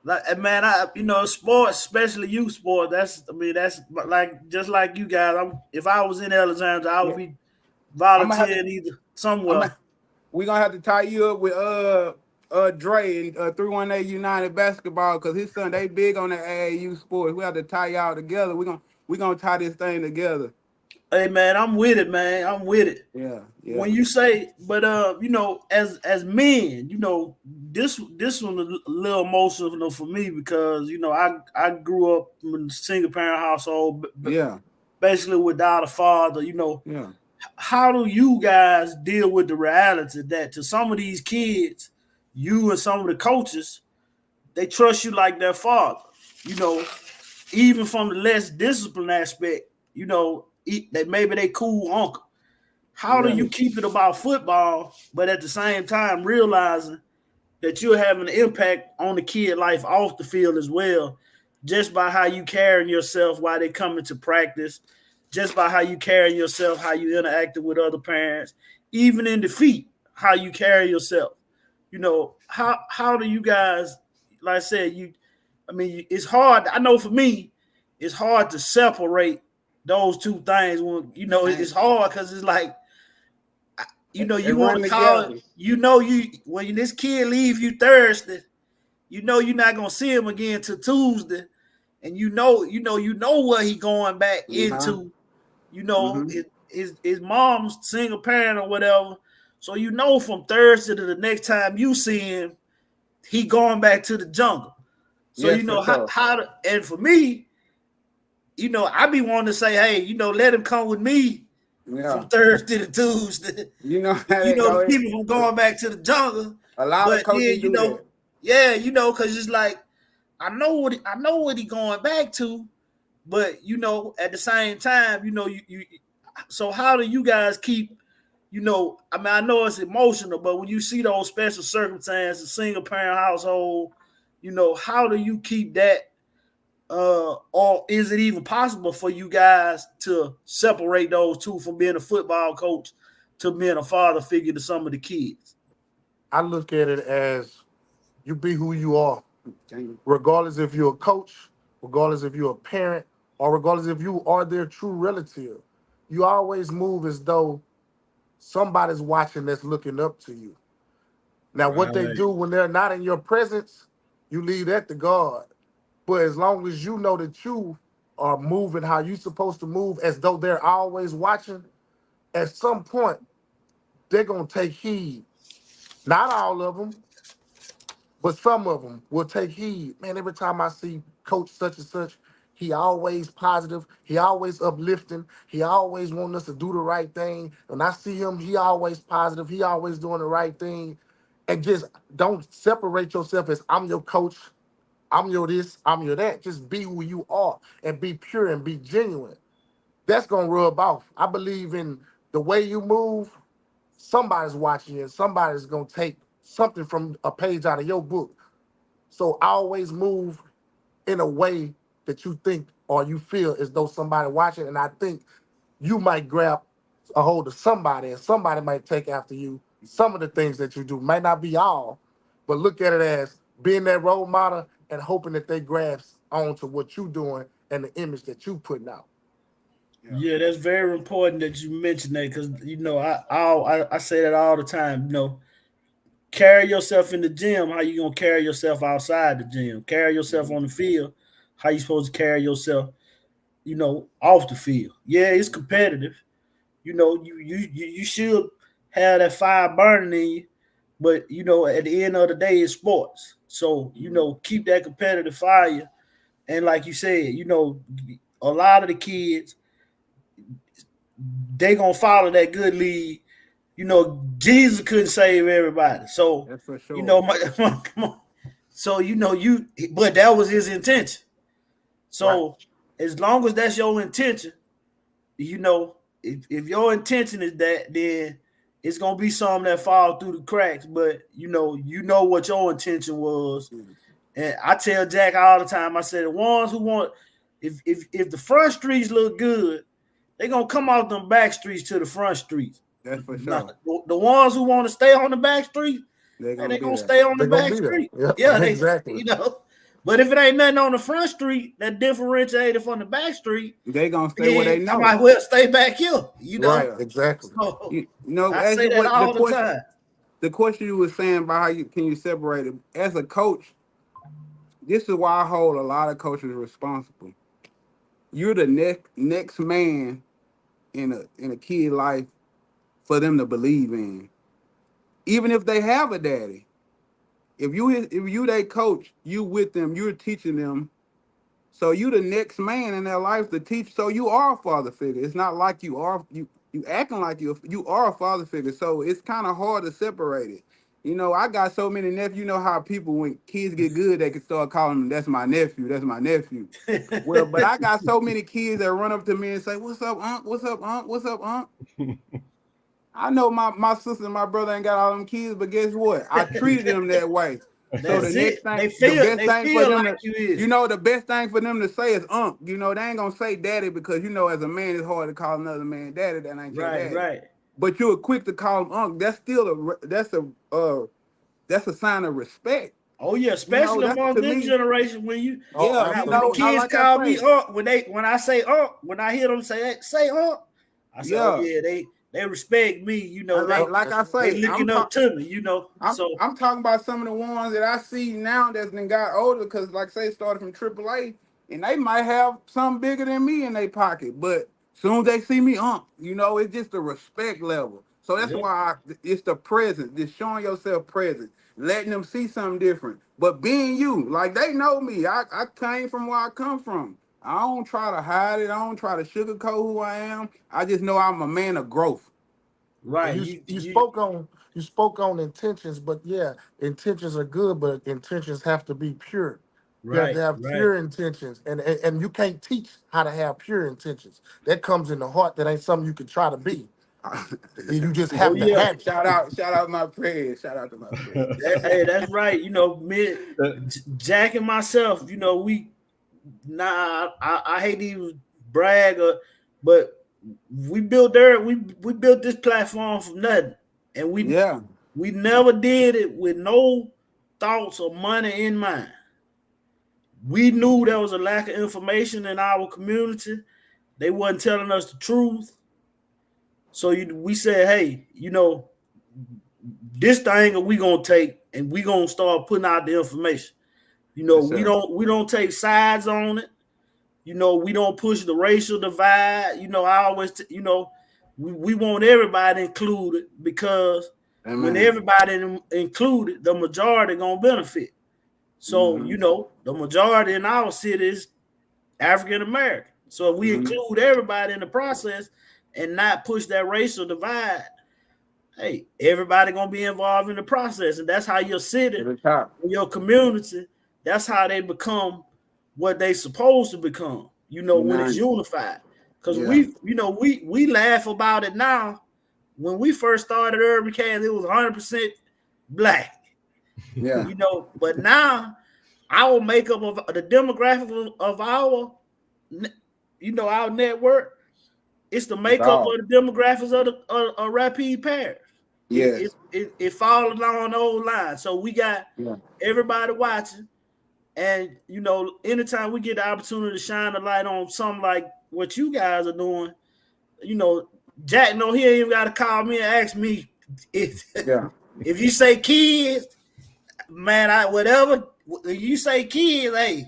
like, man, sports, especially youth sport. That's like just like you guys. If I was in Alexandria, I would be volunteering either somewhere. We're gonna have to tie you up with Dre and 318 United Basketball, because his son, they big on the AAU sports. We have to tie y'all together. We're gonna tie this thing together. Hey man, I'm with it, man. I'm with it. Yeah. When you say, but as men, this one a little emotional for me because I grew up in a single parent household, basically without a father. How do you guys deal with the reality that to some of these kids, you and some of the coaches, they trust you like their father? Even from the less disciplined aspect, that maybe they cool uncle. How do you keep it about football, but at the same time realizing that you're having an impact on the kid life off the field as well, just by how you carrying yourself while they come into practice, just by how you carry yourself, how you interacting with other parents, even in defeat, how you carry yourself. How do you guys, like I said, it's hard. I know for me, it's hard to separate those two things. When it's hard because it's like, you want to call it, when this kid leave you Thursday, you're not gonna see him again till Tuesday, and you know what he going back into. His mom's single parent or whatever. So from Thursday to the next time you see him, he going back to the jungle. So and for me, I be wanting to say, hey, let him come with me from Thursday to Tuesday. The people from going back to the jungle. A lot of coaches do that. Yeah, because it's like I know what he going back to, but at the same time, you. So how do you guys keep? I know it's emotional, but when you see those special circumstances, single parent household, how do you keep that? Or is it even possible for you guys to separate those two from being a football coach to being a father figure to some of the kids? I look at it as you be who you are, regardless if you're a coach, regardless if you're a parent, or regardless if you are their true relative. You always move as though somebody's watching that's looking up to you. Now, what they do when they're not in your presence, you leave that to God. But as long as you know that you are moving how you're supposed to move, as though they're always watching, at some point, they're going to take heed. Not all of them, but some of them will take heed. Man, every time I see coach such and such, he always positive. He always uplifting. He always wanting us to do the right thing. When I see him, he always positive. He always doing the right thing. And just don't separate yourself as I'm your coach, I'm your this, I'm your that. Just be who you are and be pure and be genuine. That's going to rub off. I believe in the way you move, somebody's watching you and somebody's going to take something from a page out of your book. So always move in a way that you think or you feel as though somebody watching. And I think you might grab a hold of somebody and somebody might take after you. Some of the things that you do might not be all, but look at it as being that role model and hoping that they grasp onto what you're doing and the image that you putting out. Yeah, that's very important that you mention that because I say that all the time. Carry yourself in the gym. How you gonna carry yourself outside the gym? Carry yourself on the field. How you supposed to carry yourself? Off the field. Yeah, it's competitive. You should have that fire burning in you, but at the end of the day, it's sports. So, keep that competitive fire. And like you said, a lot of the kids, they going to follow that good lead. Jesus couldn't save everybody. So, That's for sure. So, but that was his intention. So, as long as that's your intention, if your intention is that, then it's gonna be some that fall through the cracks. But you know what your intention was. And I tell Jack all the time, I said the ones who want, if the front streets look good, they're gonna come out them back streets to the front streets. That's for sure. Now, the ones who want to stay on the back street, they're gonna stay on the back street. Yeah, exactly. But if it ain't nothing on the front street that differentiated from the back street, they gonna stay where they know. I might well stay back here. Right, exactly. So, I say that all the time. The question you were saying about how can you separate it as a coach, this is why I hold a lot of coaches responsible. You're the next man in a kid life for them to believe in, even if they have a daddy. If you they coach, you with them, you're teaching them. So you the next man in their life to teach. So you are a father figure. It's not like you acting like you are a father figure. So it's kind of hard to separate it. I got so many nephews. You know how people, when kids get good, they can start calling them, that's my nephew, that's my nephew. Well, but I got so many kids that run up to me and say, what's up, Unc? What's up, Unc? What's up, Unc? I know my sister and my brother ain't got all them kids, but guess what? I treated them that way. So the next thing, the best thing for them, the best thing for them to say is Unc. They ain't gonna say daddy because as a man, it's hard to call another man daddy. That ain't your daddy. Right. But you're quick to call him Unc. That's still that's a sign of respect. Oh yeah, especially among this generation when kids like call me Unc when I say Unc, when I hear them say Unc, I say, oh yeah, they respect me, like I say, they looking up to me, I'm talking about some of the ones that I see now that's been got older, because like I say, started from AAA, and they might have something bigger than me in their pocket, but soon as they see me, it's just the respect level. So that's why it's the presence, just showing yourself present, letting them see something different, but being you, like they know me. I came from where I come from. I don't try to hide it. I don't try to sugarcoat who I am. I just know I'm a man of growth. Right. You spoke on intentions, but yeah, intentions are good, but intentions have to be pure. You have to have pure intentions, and you can't teach how to have pure intentions. That comes in the heart. That ain't something you can try to be. You just have to have it. Shout out my prayers. Shout out to my prayers. Hey, that's right. Me, Jack and myself, I hate to even brag, but we built this platform from nothing, and we never did it with no thoughts or money in mind. We knew there was a lack of information in our community. They wasn't telling us the truth. So we said, hey, this thing we gonna take and we gonna start putting out the information. We don't take sides on it. We don't push the racial divide. I always, we want everybody included, because when everybody included, the majority gonna benefit. So, the majority in our city is African American. So if we include everybody in the process and not push that racial divide, hey, everybody gonna be involved in the process, and that's how your city, your community, that's how they become what they supposed to become. When it's unified, because we laugh about it now. When we first started UrbanCast, it was 100% black. Yeah, but now our makeup of the demographic of our, our network, it's the makeup of the demographics of the Rapid Parish. Yes. It falls along those lines. So we got everybody watching, and anytime we get the opportunity to shine a light on something like what you guys are doing, Jack, he ain't even got to call me and ask me if you say kids, man, whatever you say kids, hey,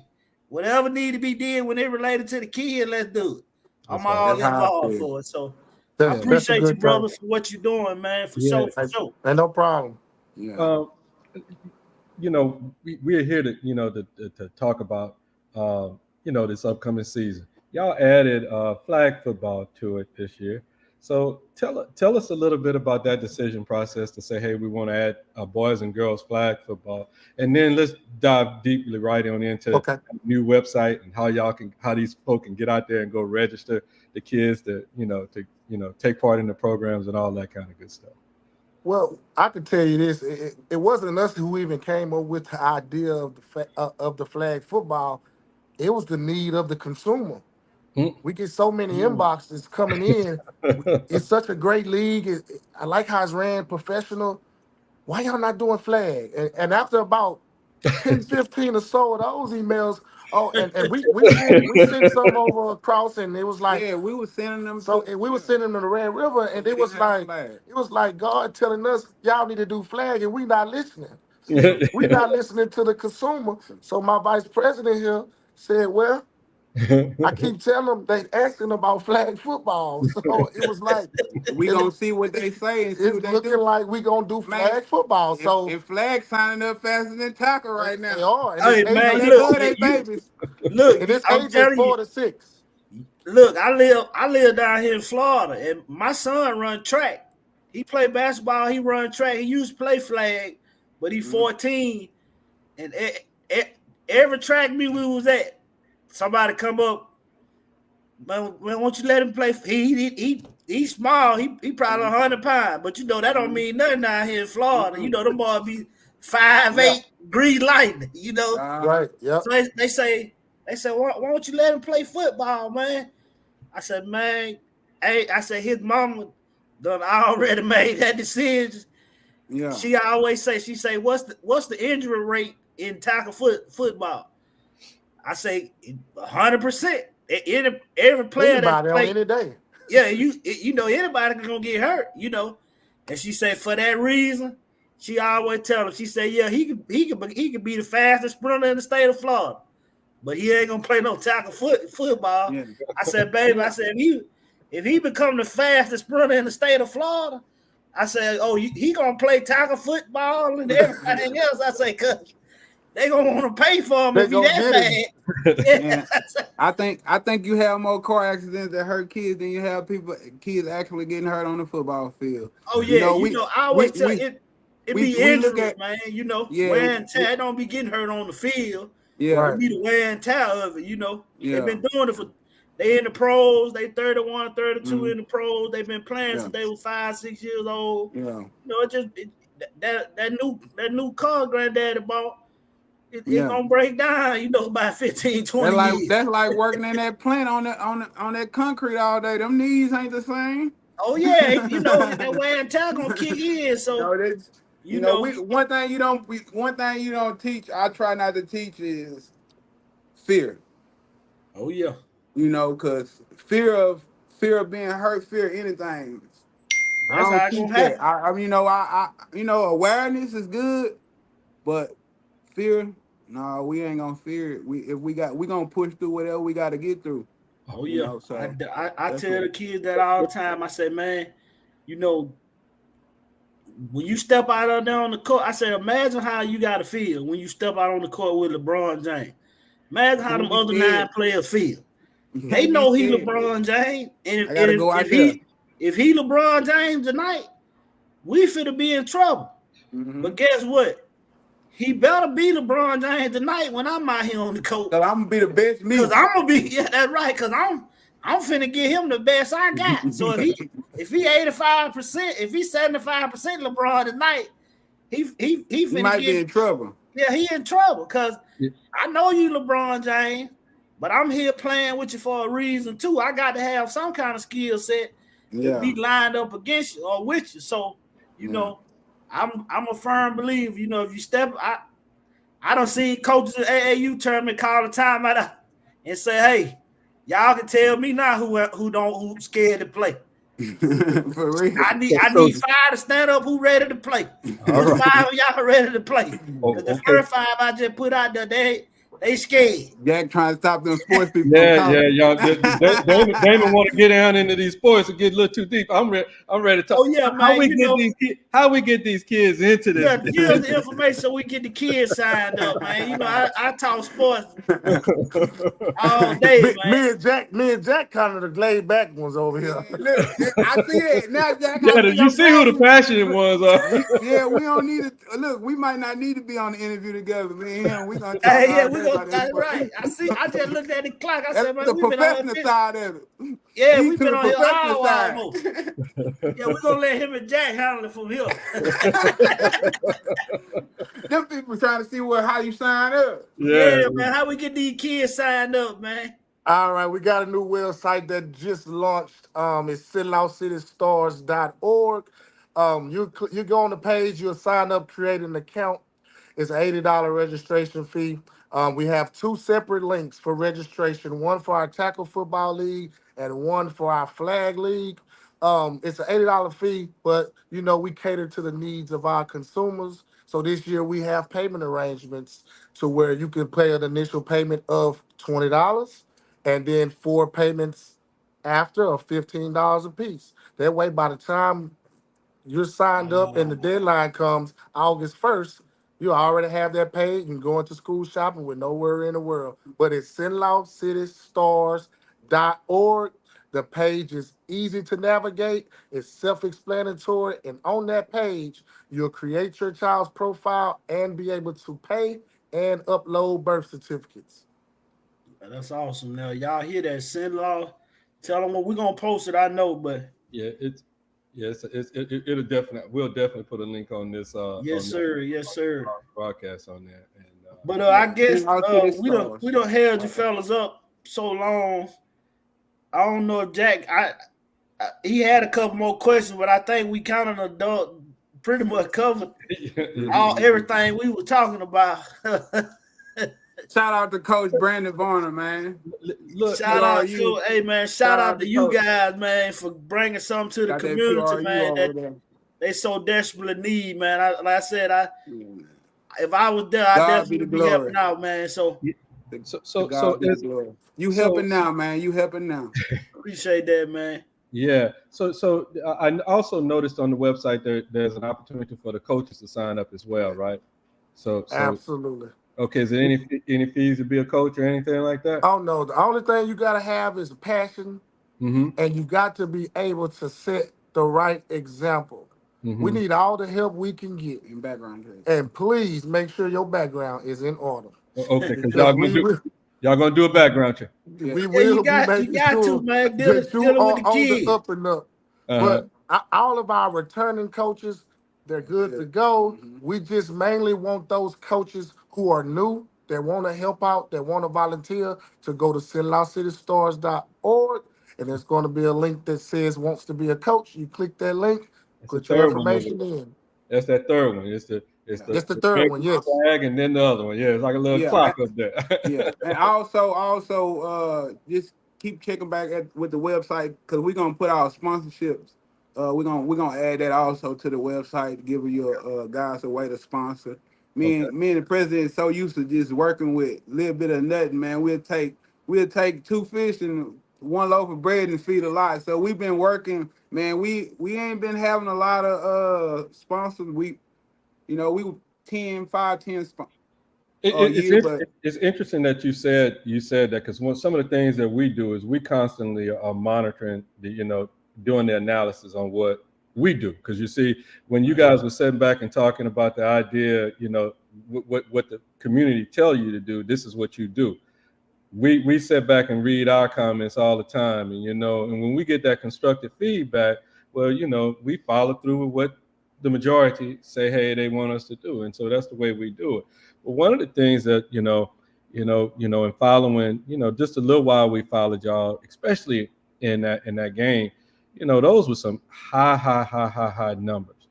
whatever need to be did when it related to the kid, let's do it. I'm all involved for it. So I appreciate you, brother, for what you're doing, man. For sure. And no problem. Yeah. we're here to talk about this upcoming season. Y'all added flag football to it this year. So tell us a little bit about that decision process to say, hey, we want to add boys and girls flag football, and then let's dive deeply right on into Okay. the new website and how these folks can get out there and go register the kids to take part in the programs and all that kind of good stuff. Well, I can tell you this: it wasn't us who even came up with the idea of the flag football. It was the need of the consumer. We get so many inboxes coming in. It's such a great league. I like how it's ran professional. Why y'all not doing flag? And after about 10, 15 or so of those emails, and we sent some over across, and it was like, Yeah, we were sending them. so we were sending them to Red River, and it was like God telling us y'all need to do flag, and we not listening. We not listening to the consumer. So my vice president here said, well, I keep telling them they asking about flag football. So it was like we gonna see what they say and see it's what they looking do. like we gonna do flag football. So if flag signing up faster than tackle right now. they are. And Hey, it's man, They look, love their babies. Look, and this I'm age is telling 4 you. to 6. Look, I live down here in Florida, and my son run track. He play basketball. He run track. He used to play flag, but he's 14. And every track meet we was at, somebody come up. Man, won't you let him play? He's small. He probably 100 pounds, but that don't mean nothing down here in Florida. Them boys be 5'8", green lightning. Right. Yep. So they say, why don't you let him play football, man? I said, man, I said his mama done already made that decision. Yeah. She always say, what's the injury rate in tackle football? I say 100%. Every player Anybody that play, on any day. yeah, anybody gonna get hurt, And she said for that reason, she always tell him, she said, yeah, he could be the fastest sprinter in the state of Florida, but he ain't gonna play no tackle football. Yeah. I said, baby, if he become the fastest sprinter in the state of Florida, I said, oh, he gonna play tackle football and everything else. I say, cuz they gonna want to pay for him if he that bad. Yeah. I think you have more car accidents that hurt kids than you have kids actually getting hurt on the football field. Oh yeah, I always tell it be injuries, man. Wear and tear. Don't be getting hurt on the field. Yeah, it be the wear and tear of it. Yeah. They've been doing it for. They in the pros. They 31, 32 in the pros. They've been playing since they was 5, 6 years old. Yeah, that new car granddaddy bought. It's gonna break down, by 15, 20 years. That's like working in that plant on that concrete all day. Them knees ain't the same. Oh yeah, that wear and tear gonna kick in. So one thing you don't teach. I try not to teach is fear. Oh yeah. Because fear of being hurt, fear of anything. That's how it's gonna happen. Awareness is good, but fear. No, we ain't gonna fear it. We gonna push through whatever we got to get through. Oh yeah, I tell the kids that all the time. I say, man, when you step out there on the court, I say, imagine how you got to feel when you step out on the court with LeBron James. Imagine how them other 9 players feel. They know he LeBron James, and if he LeBron James tonight, we finna be in trouble. Mm-hmm. But guess what? He better be LeBron James tonight when I'm out here on the court. Cause I'm gonna be the best me. Cause I'm gonna be, that's right. Cause I'm finna get him the best I got. So if he 85%, if he's 75% LeBron tonight, he might be in trouble. Yeah, he in trouble. Cause I know you LeBron James, but I'm here playing with you for a reason too. I got to have some kind of skill set to be lined up against you or with you. So I'm a firm believer. If you step, I don't see coaches in AAU tournament call the timeout and say, "Hey, y'all can tell me now who's scared to play." For real. I need 5 to stand up who ready to play. All right. 5 of y'all ready to play. Because the first 5 I just put out there, they They scared. Jack trying to stop them sports people from Yeah, talking. y'all. Damon want to get down into these sports and get a little too deep. I'm ready to talk. Oh yeah, How man. we get these kids? How we get these kids into this? Yeah, give us the information so we get the kids signed up, man. You know, I talk sports all day, man. Me and Jack kind of the laid back ones over here. Look, I see that now, Jack. Yeah, I see you see who the passionate ones are. we don't need it. Look, we might not need to be on the interview together, man. We gonna talk Hey, yeah, all we day gonna about that. right. I just looked at the clock. I That's said, man, the we've been on professional here. side of it. Yeah, He's we've to been the on here professional hour side. almost. Yeah, we're gonna let him and Jack handle it from here. Them people trying to see how you sign up. Yeah, man. How we get these kids signed up, man? All right, we got a new website that just launched. It's CenlaCityStars.org. You go on the page, you'll sign up, create an account. It's an $80 registration fee. We have 2 separate links for registration, one for our tackle football league and one for our flag league. It's an $80 fee, but you know, we cater to the needs of our consumers. So this year we have payment arrangements to where you can pay an initial payment of $20 and then 4 payments after of $15 a piece. That way, by the time you're signed up and the deadline comes August 1st, you already have that paid. You can go into school shopping with no worry in the world. But it's CenlaCityStars.org. The page is easy to navigate. It's self-explanatory. And on that page, you'll create your child's profile and be able to pay and upload birth certificates. That's awesome. Now, y'all hear that? CenLA. Tell them what we're going to post it, I know, but. We'll definitely put a link on this. Yes, sir. Yes, sir. Broadcast on there. And, but I guess we don't held you fellas up so long. I don't know if Jack, he had a couple more questions, but I think we kind of pretty much covered everything we were talking about. Shout out to Coach Brandon Varner, man. Shout out to you guys, man, for bringing something to the community, man. That they so desperately need, man. Like I said, if I was there, I definitely would be helping out, man. So you helping now, man. You helping now. Appreciate that, man. Yeah. So I also noticed on the website there's an opportunity for the coaches to sign up as well, right? So Absolutely. Okay, is there any fees to be a coach or anything like that? Oh no, the only thing you gotta have is passion, and you got to be able to set the right example. We need all the help we can get in background, and please make sure your background is in order. Okay, because y'all gonna do a background check. We will be making sure man. that you are on the up and up. But all of our returning coaches, they're good to go. We just mainly want those coaches who are new, that want to help out, that want to volunteer, to go to CenlaCityStars.org, and there's going to be a link that says wants to be a coach. You click that link, put your information in. That's that third one. It's the third one, yes. Flag, and then the other one. Yeah, it's like a little clock up there. Yeah, and also just keep checking back with the website, because we're gonna put our sponsorships. We're gonna add that also to the website to give you guys a way to sponsor. Me and the president so used to just working with a little bit of nothing, man. We'll take 2 fish and 1 loaf of bread and feed a lot. So we've been working, man. We ain't been having a lot of sponsors. We 10 sponsors. It's interesting that you said that, because some of the things that we do is we constantly are monitoring doing the analysis on what we do. Because you see, when you guys were sitting back and talking about the idea, what the community tell you to do, this is what you do. We sit back and read our comments all the time, and and when we get that constructive feedback, well, we follow through with what the majority say, hey, they want us to do, and so that's the way we do it. But one of the things that in following, just a little while we followed y'all, especially in that game, those were some high numbers.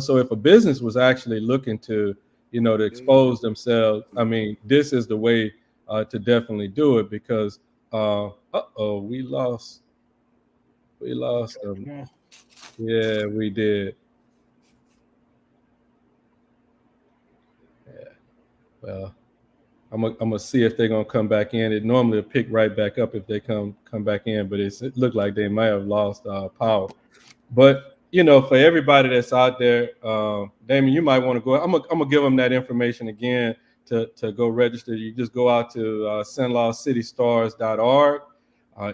So if a business was actually looking to expose themselves, I mean, this is the way to definitely do it, because we lost them. Yeah, we did. Yeah. Well, I'm gonna see if they're gonna come back in. It normally will pick right back up if they come back in, but it looked like they might have lost power. But for everybody that's out there, Damon, you might want to go. I'm gonna give them that information again to go register. You just go out to CenlaCityStars.org.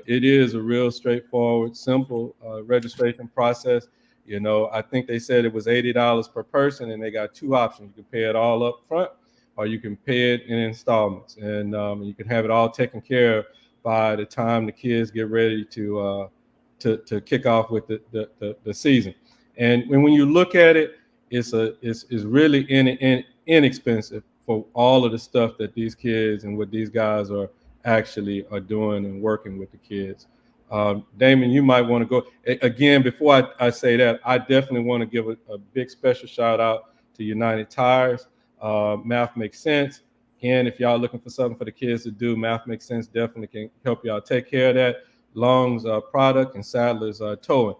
It is a real straightforward, simple registration process. I think they said it was $80 per person, and they got two options. You can pay it all up front, or you can pay it in installments, and you can have it all taken care of by the time the kids get ready to kick off with the season. And when you look at it, it's really inexpensive for all of the stuff that these kids and what these guys are doing and working with the kids. Damon, you might want to go again. Before I say that, I definitely want to give a big special shout out to United Tires. Math Makes Sense. And if y'all looking for something for the kids to do, Math Makes Sense definitely can help y'all take care of that. Long's product and Sadler's towing.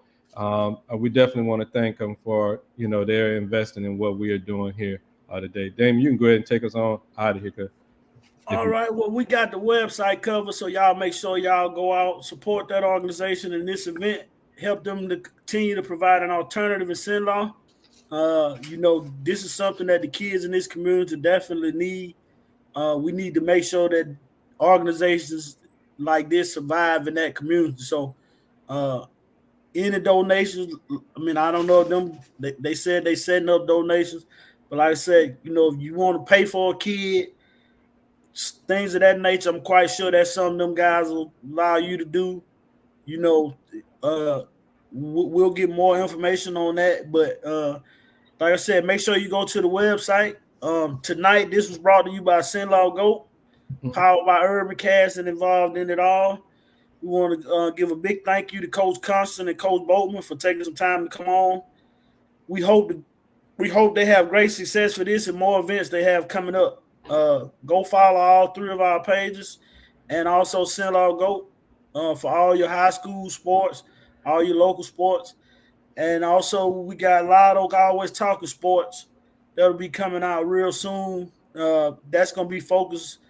We definitely want to thank them for they're investing in what we are doing here today. Damon, you can go ahead and take us on out of here. All right. Well, we got the website covered, so y'all make sure y'all go out, support that organization in this event, help them to continue to provide an alternative in CenLA. This is something that the kids in this community definitely need. We need to make sure that organizations like this survive in that community. So, any donations, I don't know if them, they said they setting up donations, but like I said, if you want to pay for a kid, things of that nature, I'm quite sure that's something them guys will allow you to do. We'll get more information on that. But like I said, make sure you go to the website. Tonight, this was brought to you by CenlaGOAT, powered by UrbanCast, and involved in it all. We want to give a big thank you to Coach Conston and Coach Boatman for taking some time to come on. We hope they have great success for this and more events they have coming up. Go follow all three of our pages, and also CenlaGOAT for all your high school sports, all your local sports, and also we got Loud Oak Always Talking Sports that'll be coming out real soon. That's gonna be focused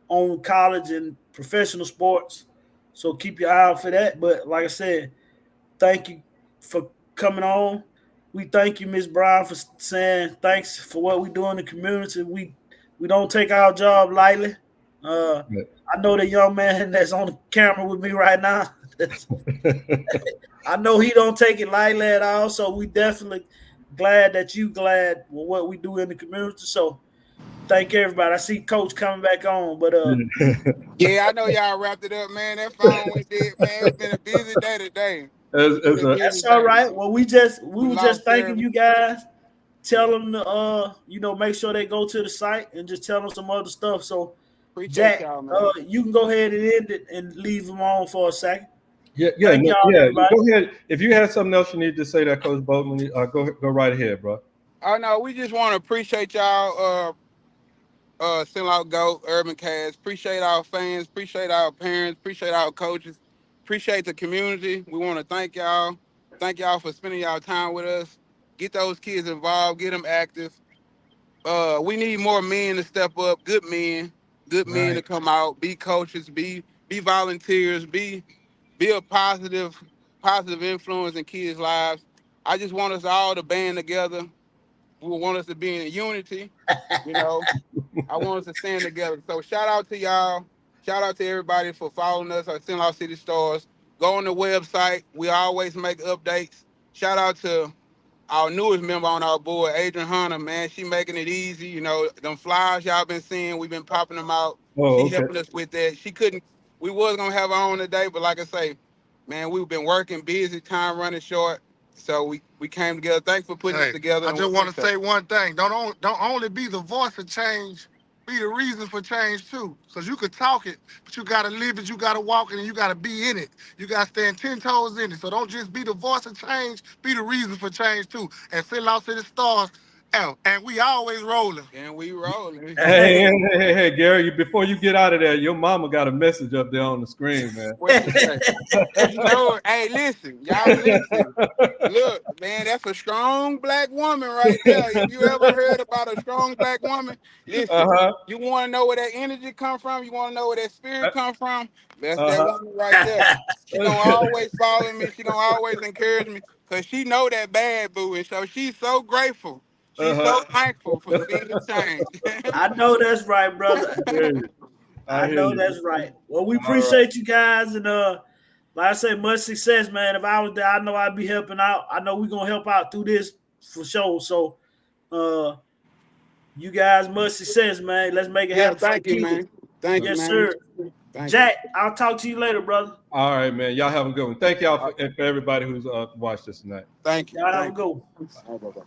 on college and professional sports, so keep your eye out for that. But like I said, thank you for coming on. We thank you, Ms. Brown, for saying thanks for what we do in the community. We don't take our job lightly. I know the young man that's on the camera with me right now. I know he don't take it lightly at all. So we definitely glad that you glad with what we do in the community. So thank everybody. I see Coach coming back on, but yeah, I know y'all wrapped it up, man. That phone went dead, man. It's been a busy day today. That's all right. Well, we were just thanking you guys. Tell them to make sure they go to the site and just tell them some other stuff. So appreciate Jack, y'all, man. you can go ahead and end it and leave them on for a second. Yeah. Go ahead. If you have something else you need to say, that Coach Boatman, go right ahead, bro. Oh no, we just want to appreciate y'all. CenlaGOAT, UrbanCast. Appreciate our fans. Appreciate our parents. Appreciate our coaches. Appreciate the community. We want to thank y'all. Thank y'all for spending y'all time with us. Get those kids involved. Get them active. We need more men to step up. Good men to come out. Be coaches. Be volunteers. Be a positive influence in kids' lives. I just want us all to band together. We want us to be in unity. I want us to stand together. So shout out to y'all. Shout out to everybody for following us at CenLA City Stars. Go on the website. We always make updates. Shout out to our newest member on our board, Adrian Hunter, man. She making it easy. Them flyers y'all been seeing, we've been popping them out. She helping us with that. We was going to have her on today, but like I say, man, we've been working busy, time running short. So we came together. Thanks for putting this together. I just want to say one thing. Don't only be the voice of change, be the reason for change too. Because you could talk it, but you got to live it, you got to walk it, and you got to be in it. You got to stand 10 toes in it. So don't just be the voice of change, be the reason for change too. And CenLA City Stars And we always rolling. And we rolling. Hey, Gary, before you get out of there, your mama got a message up there on the screen, man. What you say? You know, hey, listen, y'all listen. Look, man, that's a strong black woman right there. If you ever heard about a strong black woman, listen, you want to know where that energy come from? You want to know where that spirit come from? That's that woman right there. She gonna always follow me. She gonna always encourage me because she know that bad boo. And so she's so grateful. She's so thankful for seeing the change. I know that's right, brother. I know that's right. Well, we appreciate you guys, and like I said, much success, man. If I was there, I know I'd be helping out. I know we're gonna help out through this for sure. So you guys, much success, man. Let's make it happen. Thank you, man. Thank you, man. Yes, sir. Jack, I'll talk to you later, brother. All right, man. Y'all have a good one. Thank y'all for everybody who's watched this tonight. Thank you. Y'all have a good one. Bye-bye.